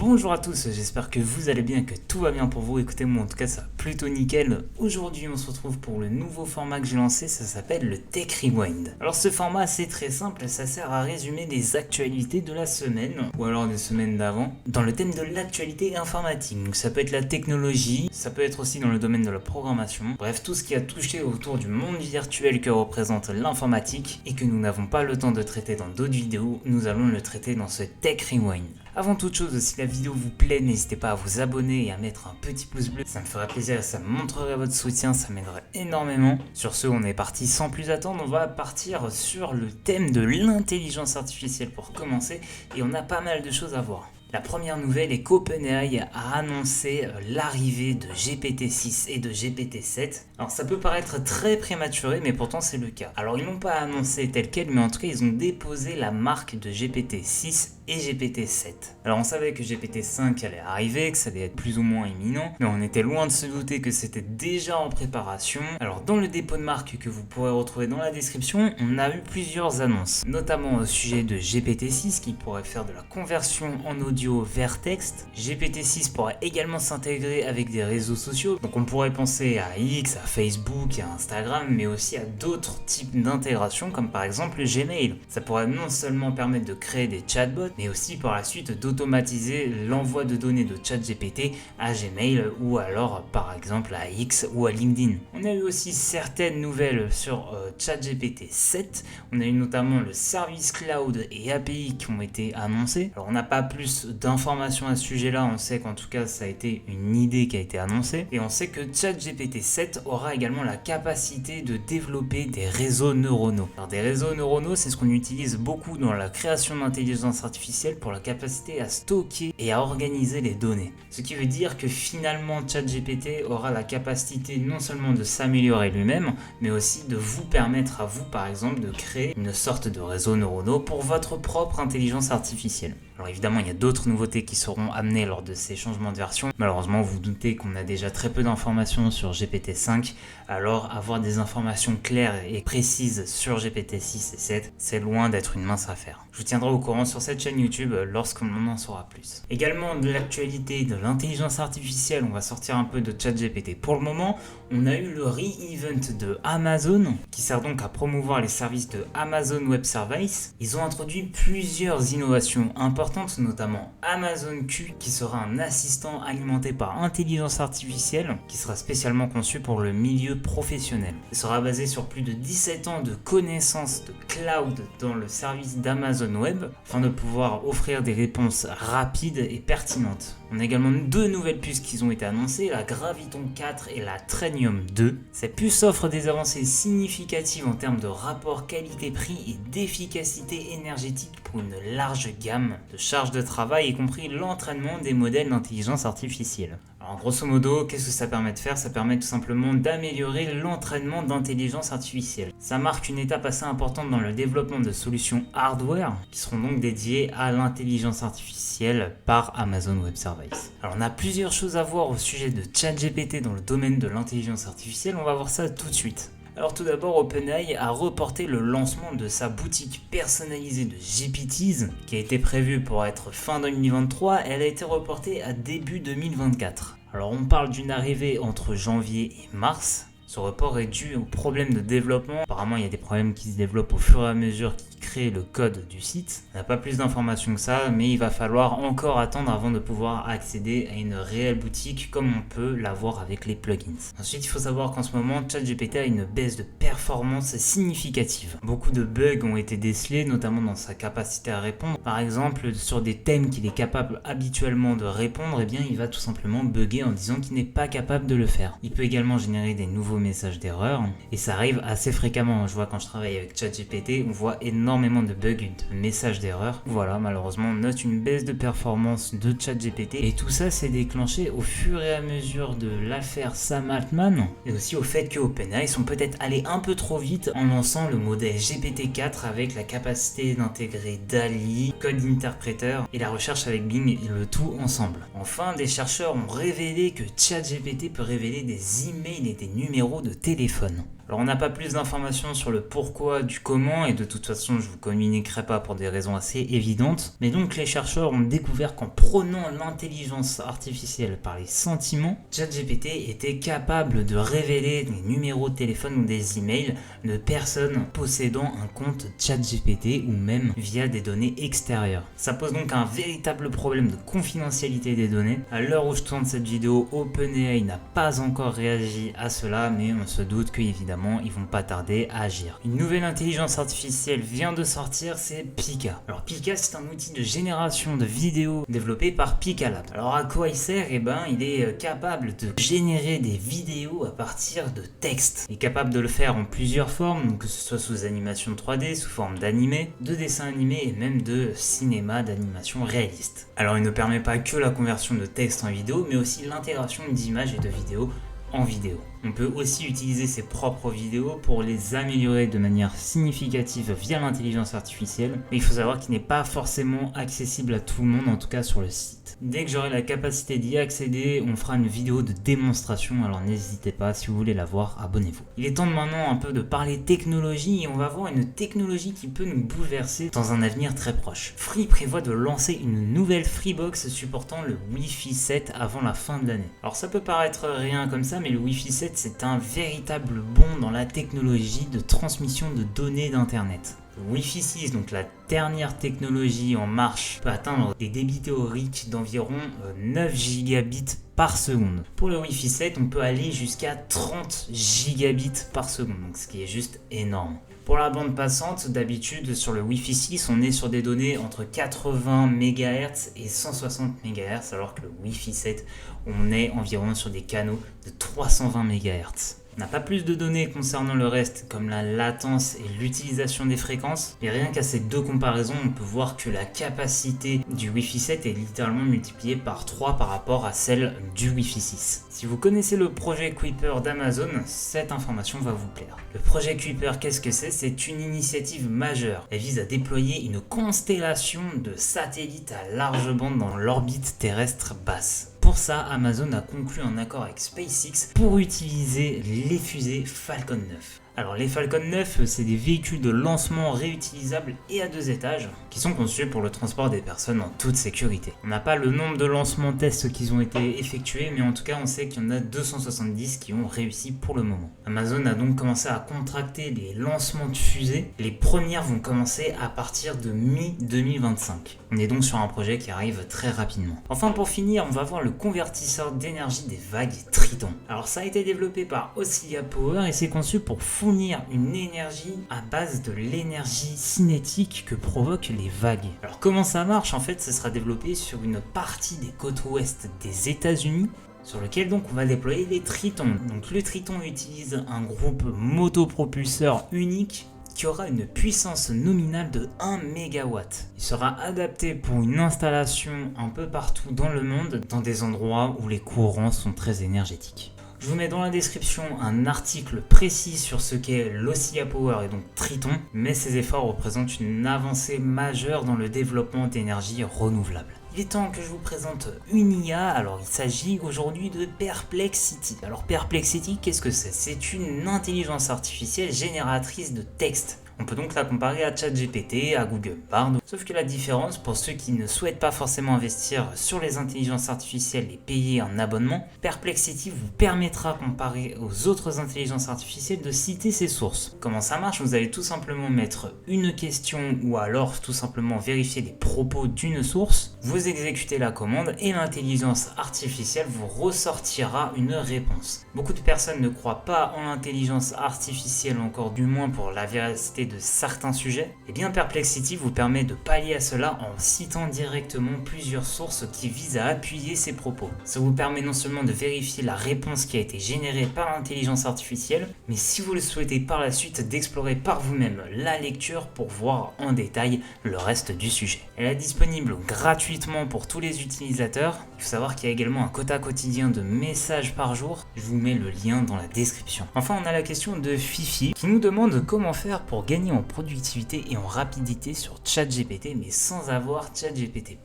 Bonjour à tous, j'espère que vous allez bien, que tout va bien pour vous. Écoutez, moi en tout cas ça va plutôt nickel. Aujourd'hui on se retrouve pour le nouveau format que j'ai lancé, ça s'appelle le Tech Rewind. Alors ce format c'est très simple, ça sert à résumer des actualités de la semaine, ou alors des semaines d'avant, dans le thème de l'actualité informatique. Donc ça peut être la technologie, ça peut être aussi dans le domaine de la programmation, bref tout ce qui a touché autour du monde virtuel que représente l'informatique et que nous n'avons pas le temps de traiter dans d'autres vidéos, nous allons le traiter dans ce Tech Rewind. Avant toute chose, si la vidéo vous plaît, n'hésitez pas à vous abonner et à mettre un petit pouce bleu. Ça me ferait plaisir et ça me montrerait votre soutien, ça m'aiderait énormément. Sur ce, on est parti sans plus attendre. On va partir sur le thème de l'intelligence artificielle pour commencer. Et on a pas mal de choses à voir. La première nouvelle est qu'OpenAI a annoncé l'arrivée de GPT-6 et de GPT-7. Alors ça peut paraître très prématuré, mais pourtant c'est le cas. Alors ils n'ont pas annoncé tel quel, mais en tout cas ils ont déposé la marque de GPT-6 et GPT-7. Alors on savait que GPT-5 allait arriver, que ça allait être plus ou moins imminent, mais on était loin de se douter que c'était déjà en préparation. Alors dans le dépôt de marque que vous pourrez retrouver dans la description, on a eu plusieurs annonces, notamment au sujet de GPT-6 qui pourrait faire de la conversion en audio vers texte. GPT-6 pourrait également s'intégrer avec des réseaux sociaux, donc on pourrait penser à X, à Facebook, à Instagram, mais aussi à d'autres types d'intégration comme par exemple Gmail. Ça pourrait non seulement permettre de créer des chatbots, mais aussi par la suite d'automatiser l'envoi de données de ChatGPT à Gmail ou alors par exemple à X ou à LinkedIn. On a eu aussi certaines nouvelles sur ChatGPT 7. On a eu notamment le service cloud et API qui ont été annoncés. Alors on n'a pas plus d'informations à ce sujet-là, on sait qu'en tout cas ça a été une idée qui a été annoncée et on sait que ChatGPT 7 aura également la capacité de développer des réseaux neuronaux. Alors des réseaux neuronaux, c'est ce qu'on utilise beaucoup dans la création d'intelligence artificielle pour la capacité à stocker et à organiser les données. Ce qui veut dire que finalement ChatGPT aura la capacité non seulement de s'améliorer lui-même, mais aussi de vous permettre à vous par exemple de créer une sorte de réseau neuronaux pour votre propre intelligence artificielle. Alors évidemment, il y a d'autres nouveautés qui seront amenées lors de ces changements de version. Malheureusement, vous vous doutez qu'on a déjà très peu d'informations sur GPT-5, alors avoir des informations claires et précises sur GPT-6 et 7, c'est loin d'être une mince affaire. Je vous tiendrai au courant sur cette chaîne YouTube lorsqu'on en saura plus. Également de l'actualité de l'intelligence artificielle, on va sortir un peu de ChatGPT. Pour le moment, on a eu le re-event de Amazon, qui sert donc à promouvoir les services de Amazon Web Services. Ils ont introduit plusieurs innovations importantes, notamment Amazon Q, qui sera un assistant alimenté par intelligence artificielle, qui sera spécialement conçu pour le milieu professionnel. Il sera basé sur plus de 17 ans de connaissances de cloud dans le service d'Amazon Web, afin de pouvoir offrir des réponses rapides et pertinentes. On a également deux nouvelles puces qui ont été annoncées, la Graviton 4 et la Trainium 2. Ces puces offrent des avancées significatives en termes de rapport qualité-prix et d'efficacité énergétique pour une large gamme de charges de travail, y compris l'entraînement des modèles d'intelligence artificielle. Alors grosso modo, qu'est-ce que ça permet de faire? Ça permet tout simplement d'améliorer l'entraînement d'intelligence artificielle. Ça marque une étape assez importante dans le développement de solutions hardware qui seront donc dédiées à l'intelligence artificielle par Amazon Web Services. Alors on a plusieurs choses à voir au sujet de ChatGPT dans le domaine de l'intelligence artificielle, on va voir ça tout de suite. Alors tout d'abord, OpenAI a reporté le lancement de sa boutique personnalisée de GPTs qui a été prévue pour être fin 2023, elle a été reportée à début 2024. Alors on parle d'une arrivée entre janvier et mars. Ce report est dû aux problèmes de développement. Apparemment, il y a des problèmes qui se développent au fur et à mesure qu'ils créent le code du site. On n'a pas plus d'informations que ça, mais il va falloir encore attendre avant de pouvoir accéder à une réelle boutique comme on peut l'avoir avec les plugins. Ensuite, il faut savoir qu'en ce moment, ChatGPT a une baisse de performance significative. Beaucoup de bugs ont été décelés, notamment dans sa capacité à répondre. Par exemple, sur des thèmes qu'il est capable habituellement de répondre, eh bien, il va tout simplement bugger en disant qu'il n'est pas capable de le faire. Il peut également générer des nouveaux messages d'erreur et ça arrive assez fréquemment. Je vois quand je travaille avec ChatGPT, on voit énormément de bugs, de messages d'erreur. Voilà, malheureusement on note une baisse de performance de ChatGPT et tout ça s'est déclenché au fur et à mesure de l'affaire Sam Altman et aussi au fait que OpenAI sont peut-être allés un peu trop vite en lançant le modèle GPT-4 avec la capacité d'intégrer DALL-E, Code Interpreter et la recherche avec Bing et le tout ensemble. Enfin, des chercheurs ont révélé que ChatGPT peut révéler des emails et des numéros de téléphone. Alors on n'a pas plus d'informations sur le pourquoi du comment et de toute façon je vous communiquerai pas pour des raisons assez évidentes. Mais donc les chercheurs ont découvert qu'en prenant l'intelligence artificielle par les sentiments, ChatGPT était capable de révéler des numéros de téléphone ou des emails de personnes possédant un compte ChatGPT ou même via des données extérieures. Ça pose donc un véritable problème de confidentialité des données. À l'heure où je tourne cette vidéo, OpenAI n'a pas encore réagi à cela, mais on se doute qu'évidemment ils vont pas tarder à agir. Une nouvelle intelligence artificielle vient de sortir, c'est Pika. Alors Pika, c'est un outil de génération de vidéos développé par Pika Lab. Alors à quoi il sert? Il est capable de générer des vidéos à partir de texte. Il est capable de le faire en plusieurs formes, donc que ce soit sous animation 3D, sous forme d'animé, de dessin animé et même de cinéma d'animation réaliste. Alors il ne permet pas que la conversion de texte en vidéo, mais aussi l'intégration d'images et de vidéos en vidéo. On peut aussi utiliser ses propres vidéos pour les améliorer de manière significative via l'intelligence artificielle, mais il faut savoir qu'il n'est pas forcément accessible à tout le monde, en tout cas sur le site. Dès que j'aurai la capacité d'y accéder, on fera une vidéo de démonstration, alors n'hésitez pas, si vous voulez la voir, abonnez-vous. Il est temps maintenant un peu de parler technologie et on va voir une technologie qui peut nous bouleverser dans un avenir très proche. Free prévoit de lancer une nouvelle Freebox supportant le Wi-Fi 7 avant la fin de l'année. Alors ça peut paraître rien comme ça, mais le Wi-Fi 7 c'est un véritable bond dans la technologie de transmission de données d'Internet. Le Wi-Fi 6, donc la dernière technologie en marche, peut atteindre des débits théoriques d'environ 9 gigabits par seconde. Pour le Wi-Fi 7, on peut aller jusqu'à 30 gigabits par seconde, donc ce qui est juste énorme. Pour la bande passante, d'habitude sur le Wi-Fi 6, on est sur des données entre 80 MHz et 160 MHz, alors que le Wi-Fi 7, on est environ sur des canaux de 320 MHz. On n'a pas plus de données concernant le reste, comme la latence et l'utilisation des fréquences, mais rien qu'à ces deux comparaisons, on peut voir que la capacité du Wi-Fi 7 est littéralement multipliée par 3 par rapport à celle du Wi-Fi 6. Si vous connaissez le projet Kuiper d'Amazon, cette information va vous plaire. Le projet Kuiper, qu'est-ce que c'est? C'est une initiative majeure. Elle vise à déployer une constellation de satellites à large bande dans l'orbite terrestre basse. Pour ça, Amazon a conclu un accord avec SpaceX pour utiliser les fusées Falcon 9. Alors les Falcon 9, c'est des véhicules de lancement réutilisables et à 2 étages qui sont conçus pour le transport des personnes en toute sécurité. On n'a pas le nombre de lancements tests qui ont été effectués, mais en tout cas on sait qu'il y en a 270 qui ont réussi pour le moment. Amazon a donc commencé à contracter les lancements de fusées. Les premières vont commencer à partir de mi-2025. On est donc sur un projet qui arrive très rapidement. Enfin pour finir, on va voir le convertisseur d'énergie des vagues Triton. Alors ça a été développé par Oscilla Power et c'est conçu pour fournir une énergie à base de l'énergie cinétique que provoquent les vagues. Alors comment ça marche? En fait, ça sera développé sur une partie des côtes ouest des États-Unis, sur lequel donc on va déployer les Tritons. Donc le Triton utilise un groupe motopropulseur unique qui aura une puissance nominale de 1 MW. Il sera adapté pour une installation un peu partout dans le monde, dans des endroits où les courants sont très énergétiques. Je vous mets dans la description un article précis sur ce qu'est l'Oscilla Power et donc Triton, mais ces efforts représentent une avancée majeure dans le développement d'énergie renouvelable. Il est temps que je vous présente une IA, alors il s'agit aujourd'hui de Perplexity. Alors Perplexity, qu'est-ce que c'est? C'est une intelligence artificielle génératrice de texte. On peut donc la comparer à ChatGPT, à Google Bard, sauf que la différence, pour ceux qui ne souhaitent pas forcément investir sur les intelligences artificielles et payer un abonnement, Perplexity vous permettra, comparé aux autres intelligences artificielles, de citer ses sources. Comment ça marche? Vous allez tout simplement mettre une question ou alors tout simplement vérifier les propos d'une source, vous exécutez la commande et l'intelligence artificielle vous ressortira une réponse. Beaucoup de personnes ne croient pas en l'intelligence artificielle, encore du moins pour la véracité de certains sujets. Et bien Perplexity vous permet de pallier à cela en citant directement plusieurs sources qui visent à appuyer ses propos. Ça vous permet non seulement de vérifier la réponse qui a été générée par l'intelligence artificielle, mais si vous le souhaitez par la suite d'explorer par vous-même la lecture pour voir en détail le reste du sujet. Elle est disponible gratuitement pour tous les utilisateurs. Il faut savoir qu'il y a également un quota quotidien de messages par jour. Je vous mets le lien dans la description. Enfin, on a la question de Fifi qui nous demande comment faire pour gagner gagner en productivité et en rapidité sur ChatGPT, mais sans avoir ChatGPT+.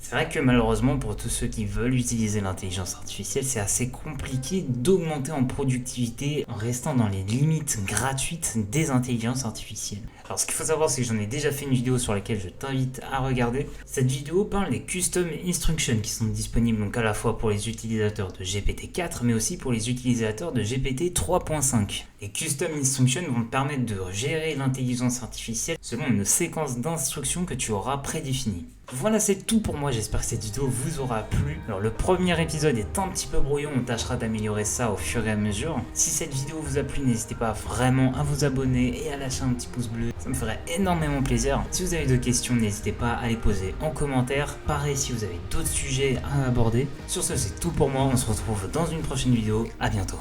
C'est vrai que malheureusement, pour tous ceux qui veulent utiliser l'intelligence artificielle, c'est assez compliqué d'augmenter en productivité en restant dans les limites gratuites des intelligences artificielles. Alors ce qu'il faut savoir, c'est que j'en ai déjà fait une vidéo sur laquelle je t'invite à regarder. Cette vidéo parle des Custom Instructions qui sont disponibles donc à la fois pour les utilisateurs de GPT-4 mais aussi pour les utilisateurs de GPT 3.5. Les Custom Instructions vont te permettre de gérer l'intelligence artificielle selon une séquence d'instructions que tu auras prédéfinie. Voilà, c'est tout pour moi, j'espère que cette vidéo vous aura plu. Alors le premier épisode est un petit peu brouillon, on tâchera d'améliorer ça au fur et à mesure. Si cette vidéo vous a plu, n'hésitez pas vraiment à vous abonner et à lâcher un petit pouce bleu, ça me ferait énormément plaisir. Si vous avez d'autres questions, n'hésitez pas à les poser en commentaire. Pareil, si vous avez d'autres sujets à aborder. Sur ce, c'est tout pour moi, on se retrouve dans une prochaine vidéo, à bientôt.